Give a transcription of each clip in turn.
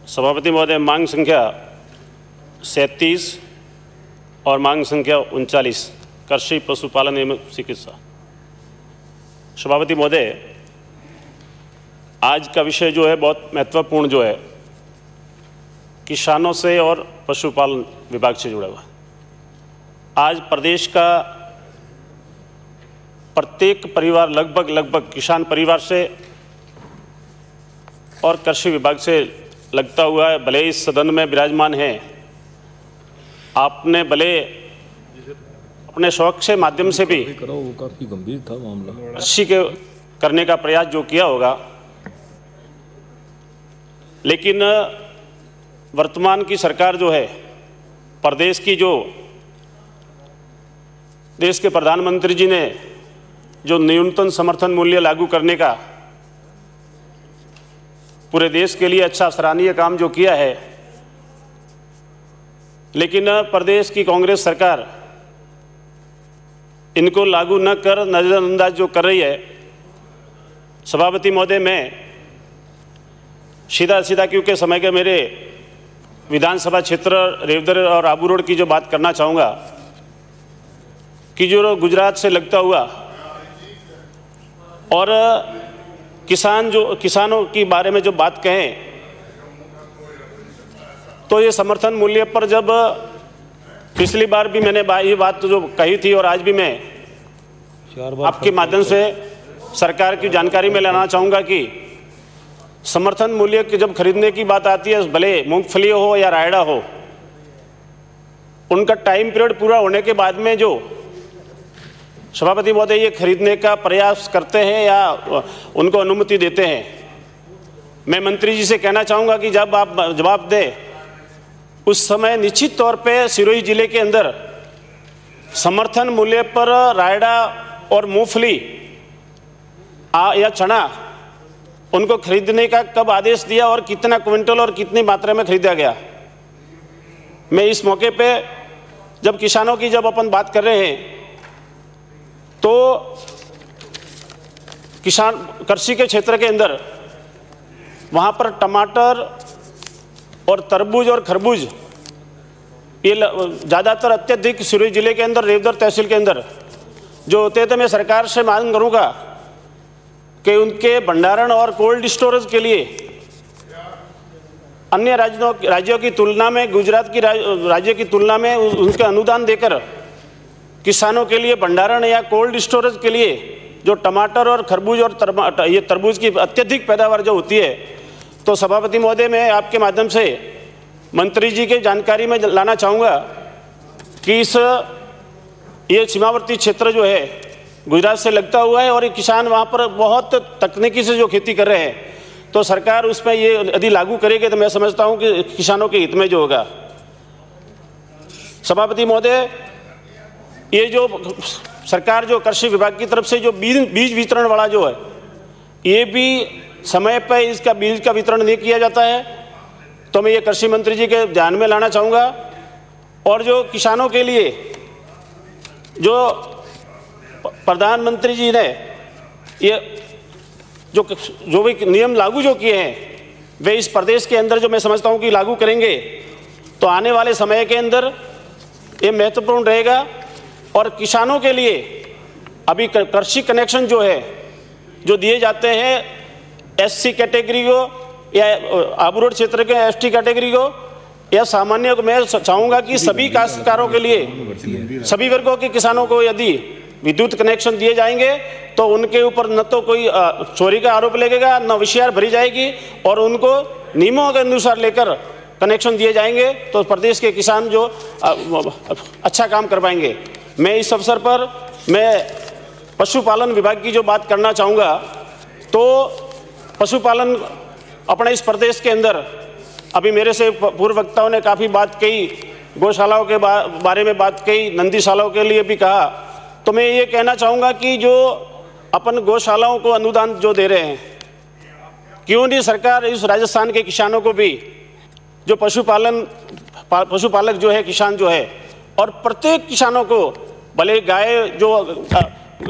सभापति महोदय, मांग संख्या 37 और मांग संख्या 39 कृषि पशुपालन एवं चिकित्सा। सभापति महोदय, आज का विषय जो है बहुत महत्वपूर्ण जो है किसानों से और पशुपालन विभाग से जुड़ा हुआ। आज प्रदेश का प्रत्येक परिवार लगभग किसान परिवार से और कृषि विभाग से लगता हुआ है, भले इस सदन में विराजमान हैं। आपने भले अपने शौक से माध्यम से भी काफी गंभीर था मामला, कृषि के करने का प्रयास जो किया होगा, लेकिन वर्तमान की सरकार जो है, प्रदेश की जो देश के प्रधानमंत्री जी ने जो न्यूनतम समर्थन मूल्य लागू करने का पूरे देश के लिए अच्छा सराहनीय काम जो किया है, लेकिन प्रदेश की कांग्रेस सरकार इनको लागू न कर नजरअंदाज जो कर रही है। सभापति महोदय, मैं सीधा क्योंकि समय के मेरे विधानसभा क्षेत्र रेवदर और आबू रोड की जो बात करना चाहूँगा कि जो गुजरात से लगता हुआ और किसानों की बारे में जो बात कहें, तो ये समर्थन मूल्य पर जब पिछली बार भी मैंने ये बात जो कही थी और आज भी मैं आपके माध्यम से सरकार की जानकारी में लाना चाहूँगा कि समर्थन मूल्य की जब खरीदने की बात आती है, भले मूंगफली हो या रायड़ा हो, उनका टाइम पीरियड पूरा होने के बाद में जो सभापति महोदय ये खरीदने का प्रयास करते हैं या उनको अनुमति देते हैं, मैं मंत्री जी से कहना चाहूँगा कि जब आप जवाब दें उस समय निश्चित तौर पे सिरोही जिले के अंदर समर्थन मूल्य पर रायड़ा और मूंगफली या चना उनको खरीदने का कब आदेश दिया और कितना क्विंटल और कितनी मात्रा में खरीदा गया। मैं इस मौके पे जब किसानों की जब अपन बात कर रहे हैं, तो किसान कृषि के क्षेत्र के अंदर वहाँ पर टमाटर और तरबूज और खरबूज ये ज़्यादातर अत्यधिक सिरोही जिले के अंदर रेवदर तहसील के अंदर जो होते थे। मैं सरकार से मांग करूँगा कि उनके भंडारण और कोल्ड स्टोरेज के लिए अन्य राज्यों की तुलना में, गुजरात की राज्य की तुलना में उनके अनुदान देकर किसानों के लिए भंडारण या कोल्ड स्टोरेज के लिए जो टमाटर और खरबूज और ये तरबूज की अत्यधिक पैदावार जो होती है, तो सभापति महोदय, मैं आपके माध्यम से मंत्री जी के जानकारी में लाना चाहूँगा कि ये सीमावर्ती क्षेत्र जो है गुजरात से लगता हुआ है और ये किसान वहाँ पर बहुत तकनीकी से जो खेती कर रहे हैं, तो सरकार उसमें ये यदि लागू करेगी तो मैं समझता हूँ कि किसानों के हित में जो होगा। सभापति महोदय, ये जो सरकार जो कृषि विभाग की तरफ से जो बीज वितरण वाला जो है, ये भी समय पर इसका बीज का वितरण नहीं किया जाता है, तो मैं ये कृषि मंत्री जी के ध्यान में लाना चाहूँगा। और जो किसानों के लिए जो प्रधानमंत्री जी ने ये जो भी नियम लागू जो किए हैं, वे इस प्रदेश के अंदर जो मैं समझता हूँ कि लागू करेंगे तो आने वाले समय के अंदर ये महत्वपूर्ण रहेगा। और किसानों के लिए अभी कृषि कनेक्शन जो है जो दिए जाते हैं एससी कैटेगरी को या आबू रोड क्षेत्र के एसटी कैटेगरी को या सामान्य को, मैं चाहूँगा कि सभी काश्तकारों के लिए, सभी वर्गों के किसानों को यदि विद्युत कनेक्शन दिए जाएंगे तो उनके ऊपर न तो कोई चोरी का आरोप लगेगा, न विशिआर भरी जाएगी और उनको नियमों के अनुसार लेकर कनेक्शन दिए जाएंगे, तो प्रदेश के किसान जो अच्छा काम कर पाएंगे। मैं इस अवसर पर मैं पशुपालन विभाग की जो बात करना चाहूँगा, तो पशुपालन अपने इस प्रदेश के अंदर अभी मेरे से पूर्व वक्ताओं ने काफ़ी बात कही, गौशालाओं के बारे में बात कही, नंदीशालाओं के लिए भी कहा, तो मैं ये कहना चाहूँगा कि जो अपन गौशालाओं को अनुदान जो दे रहे हैं, क्यों नहीं सरकार इस राजस्थान के किसानों को भी जो पशुपालक जो है, किसान जो है, और प्रत्येक किसानों को भले गाय जो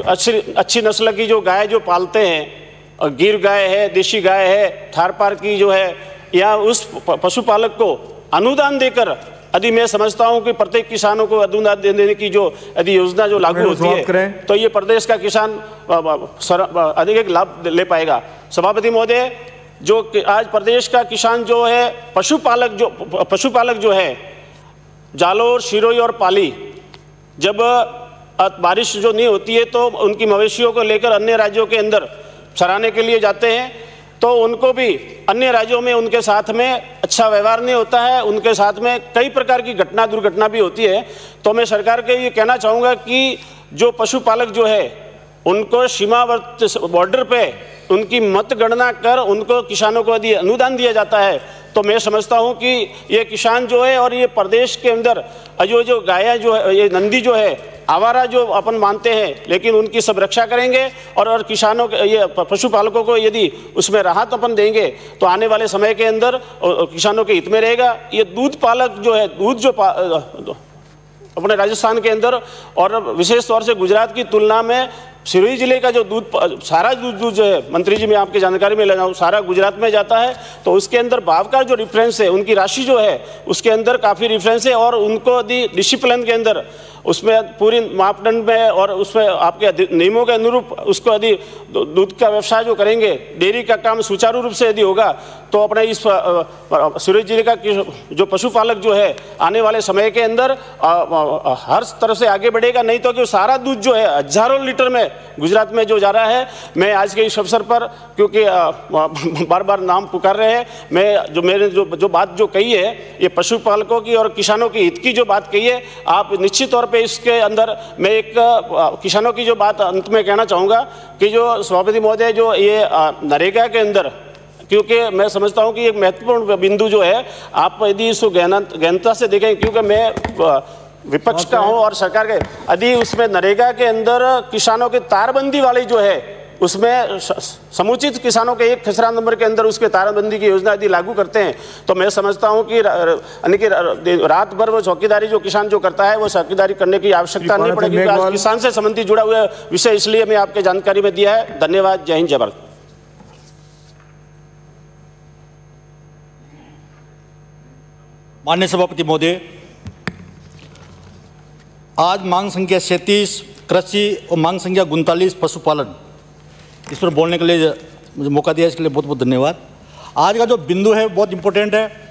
अच्छी नस्ल की जो गाय जो पालते हैं, गिर गाय है, देशी गाय है, थारपार की जो है या उस पशुपालक को अनुदान देकर, यदि मैं समझता हूं कि प्रत्येक किसानों को अनुदान देने की जो यदि योजना जो लागू होती है तो ये प्रदेश का किसान अधिक लाभ ले पाएगा। सभापति महोदय, जो आज प्रदेश का किसान जो है पशुपालक जो है जालोर, सिरोही और पाली, जब बारिश जो नहीं होती है तो उनकी मवेशियों को लेकर अन्य राज्यों के अंदर चराने के लिए जाते हैं, तो उनको भी अन्य राज्यों में उनके साथ में अच्छा व्यवहार नहीं होता है, उनके साथ में कई प्रकार की दुर्घटना भी होती है। तो मैं सरकार के ये कहना चाहूँगा कि जो पशुपालक जो है उनको सीमावर्ती बॉर्डर पे उनकी मतगणना कर उनको किसानों को यदि अनुदान दिया जाता है तो मैं समझता हूं कि ये किसान जो है और ये प्रदेश के अंदर जो गाय जो है, ये नंदी जो है, आवारा जो अपन मानते हैं, लेकिन उनकी सब रक्षा करेंगे और किसानों ये पशुपालकों को यदि उसमें राहत अपन देंगे तो आने वाले समय के अंदर किसानों के हित में रहेगा। ये दूध पालक जो है, दूध जो अपने राजस्थान के अंदर और विशेष तौर से गुजरात की तुलना में सिरोही जिले का जो सारा दूध जो है, मंत्री जी मैं आपकी जानकारी में ले जाऊँ, सारा गुजरात में जाता है, तो उसके अंदर भाव का जो रिफरेंस है, उनकी राशि जो है उसके अंदर काफ़ी रिफरेंस है और उनको यदि डिसिप्लिन के अंदर उसमें पूरी मापदंड में और उसमें आपके नियमों के अनुरूप उसको यदि दूध का व्यवसाय जो करेंगे, डेयरी का काम सुचारू रूप से यदि होगा तो अपने इस सिरोही जिले का जो पशुपालक जो है आने वाले समय के अंदर हर तरफ से आगे बढ़ेगा। नहीं तो कि सारा दूध जो है हजारों लीटर में गुजरात में जो जा रहा है। मैं आज के इस अवसर पर, क्योंकि बार बार नाम पुकार रहे हैं, मैं मेरे जो बात जो कही है ये पशुपालकों की और किसानों के हित की जो बात कही है, आप निश्चित तौर पे इसके अंदर मैं एक किसानों की जो बात अंत में कहना चाहूँगा कि जो सभापति महोदय जो ये नरेगा के अंदर, क्योंकि मैं समझता हूं कि एक महत्वपूर्ण बिंदु जो है, आप यदि इसको गहनता से देखें, क्योंकि मैं विपक्ष का हूं और सरकार के, यदि उसमें नरेगा के अंदर किसानों की तारबंदी वाली जो है उसमें समुचित किसानों के एक खसरा नंबर के अंदर उसके तारबंदी की योजना यदि लागू करते हैं तो मैं समझता हूं कि रात भर वो चौकीदारी जो किसान जो करता है वो चौकीदारी करने की आवश्यकता नहीं पड़ेगी। आज किसान से संबंधित जुड़ा हुआ विषय इसलिए मैं आपके जानकारी में दिया है। धन्यवाद। जय हिंद, जय भारत। माननीय सभापति महोदय, आज मांग संख्या 37 कृषि और मांग संख्या 39 पशुपालन, इस पर बोलने के लिए मुझे मौका दिया, इसके लिए बहुत बहुत धन्यवाद। आज का जो बिंदु है बहुत इंपॉर्टेंट है।